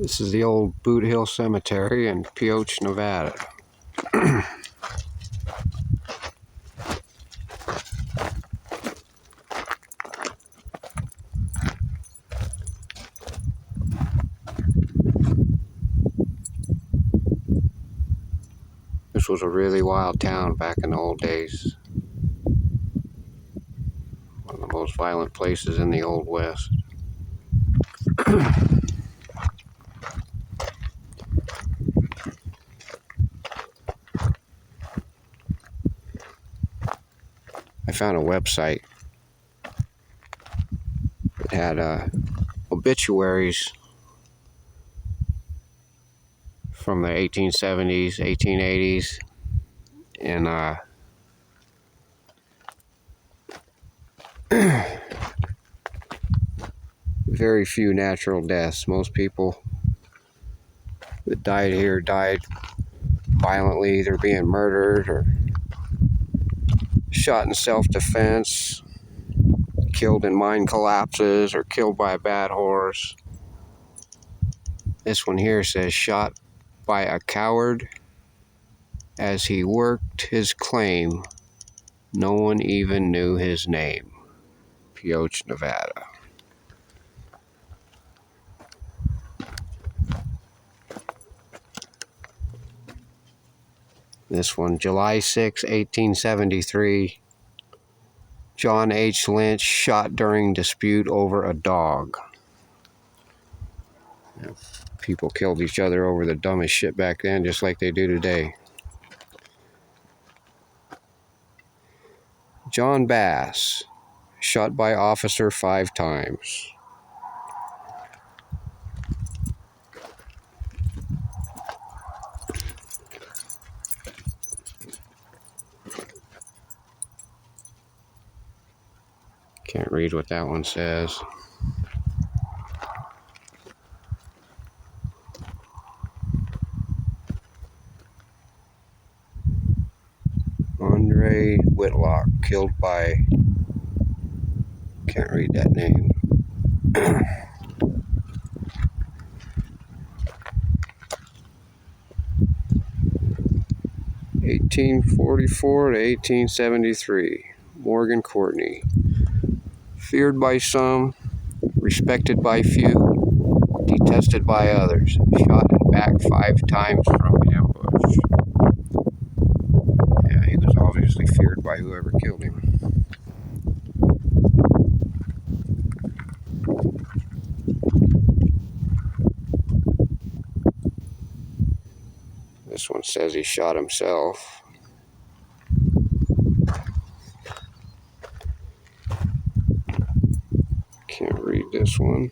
This is the old Boothill Cemetery in Pioche, Nevada. This was a really wild town back in the old days. One of the most violent places in the Old West. I found a website that had obituaries from the 1870s, 1880s, and very few natural deaths. Most people that died here died violently, either being murdered or shot in self-defense, killed in mine collapses, or killed by a bad horse. This one here says shot by a coward as he worked his claim. No one even knew his name. Pioche, Nevada. This one, July 6, 1873. John H. Lynch shot during dispute over a dog. People killed each other over the dumbest shit back then, just like they do today. John Bass, shot by officer 5 times. Can't read what that one says. Andre Whitlock, killed by... Can't read that name. 1844 to 1873. Morgan Courtney. Feared by some, respected by few, detested by others. Shot in back 5 times from ambush. Yeah, he was obviously feared by whoever killed him. This one says he shot himself. Can't read this one.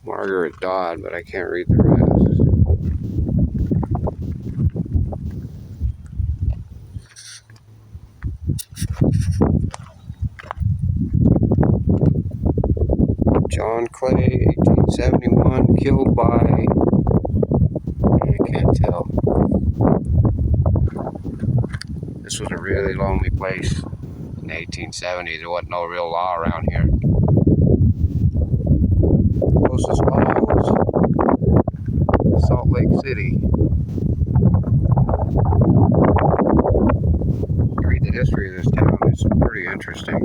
Margaret Dodd, but I can't read the rest. John Clay, 1871, killed by... I can't tell. This was a really lonely place in the 1870s. There wasn't no real law around here. Closest law was Salt Lake City. You read the history of this town, it's pretty interesting.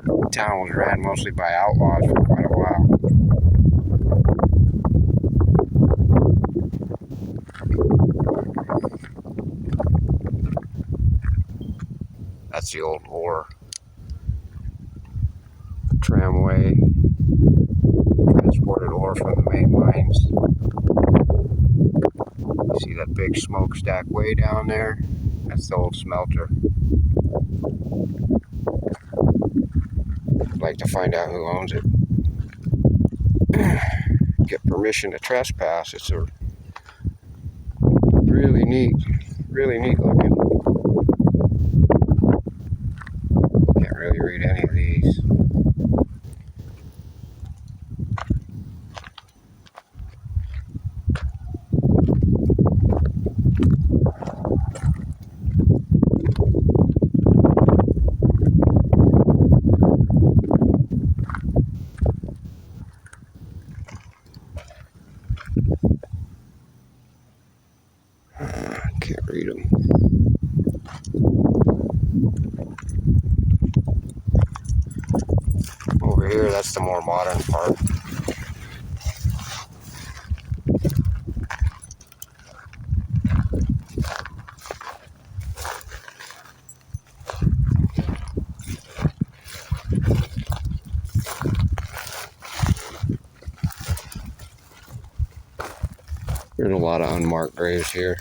The town was ran mostly by outlaws for quite a while. That's the old ore tramway. Transported ore from the main mines. You see that big smokestack way down there? That's the old smelter. I'd like to find out who owns it. Get permission to trespass. It's a really neat looking. Can't really read any of these. read them. Over here, that's the more modern part. There's a lot of unmarked graves here.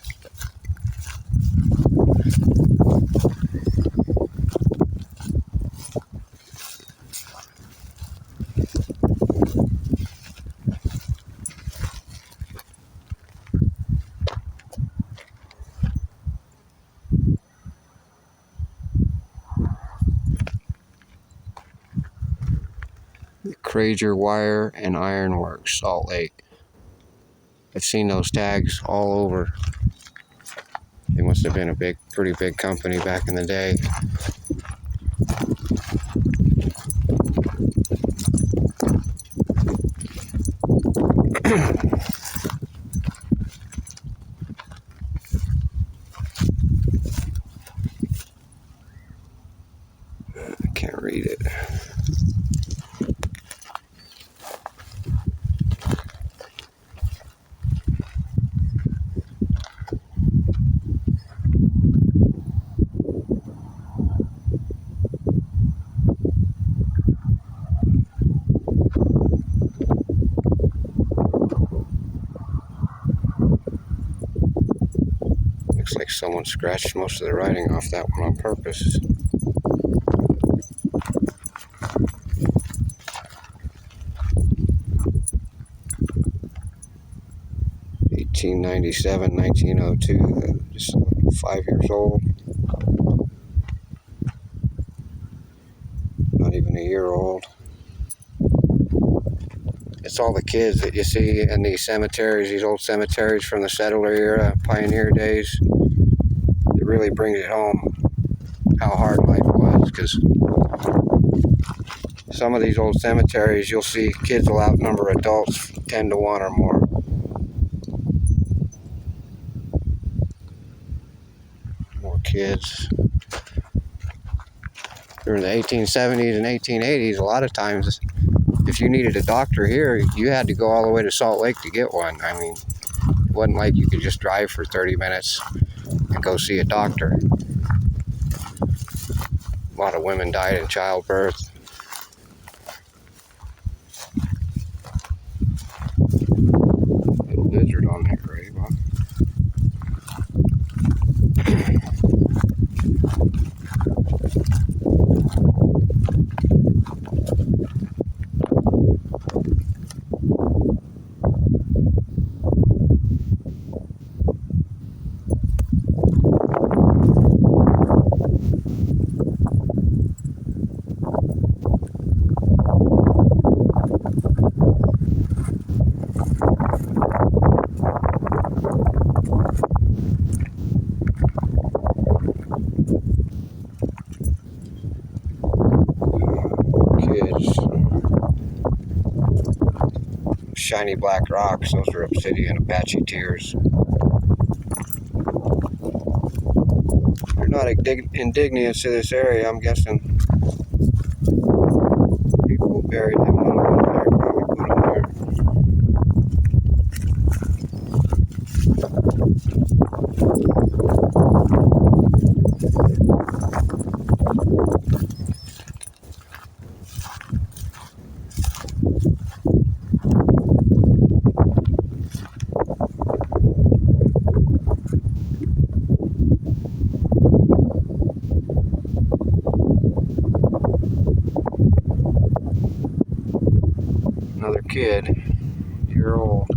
Crager Wire and Ironworks, Salt Lake. I've seen those tags all over. They must have been a pretty big company back in the day. I can't read it. Looks like someone scratched most of the writing off that one on purpose. (1897, 1902), just 5 years old. Not even a year old. It's all the kids that you see in these cemeteries, these old cemeteries from the settler era, pioneer days. It really brings it home how hard life was, because some of these old cemeteries, you'll see kids will outnumber adults 10 to 1 or more. More kids. During the 1870s and 1880s, a lot of times, if you needed a doctor here, you had to go all the way to Salt Lake to get one. I mean, it wasn't like you could just drive for 30 minutes and go see a doctor. A lot of women died in childbirth. Little lizard on that grave, huh? Kids. Shiny black rocks, those are obsidian Apache tears. They're not indigenous to this area, I'm guessing. People buried them on one there, probably put them there. Another kid, year old.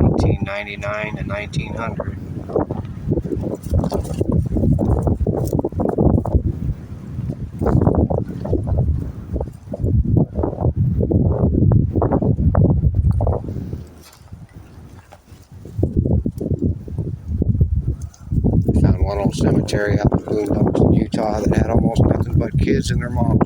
(1899 to 1900). Found cemetery out in the boondocks in Utah that had almost nothing but kids and their moms.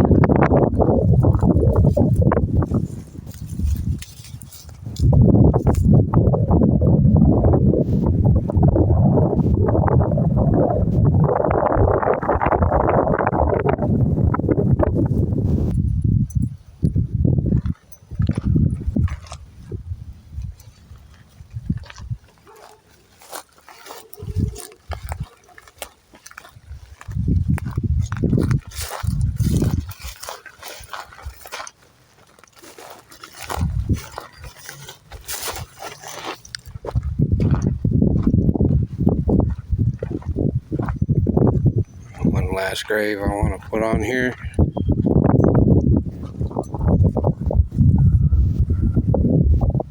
One last grave I want to put on here.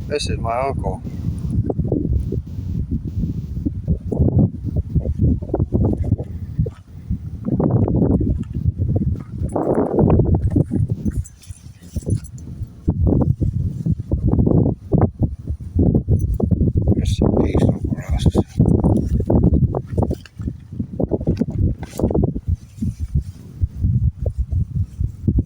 This is my uncle.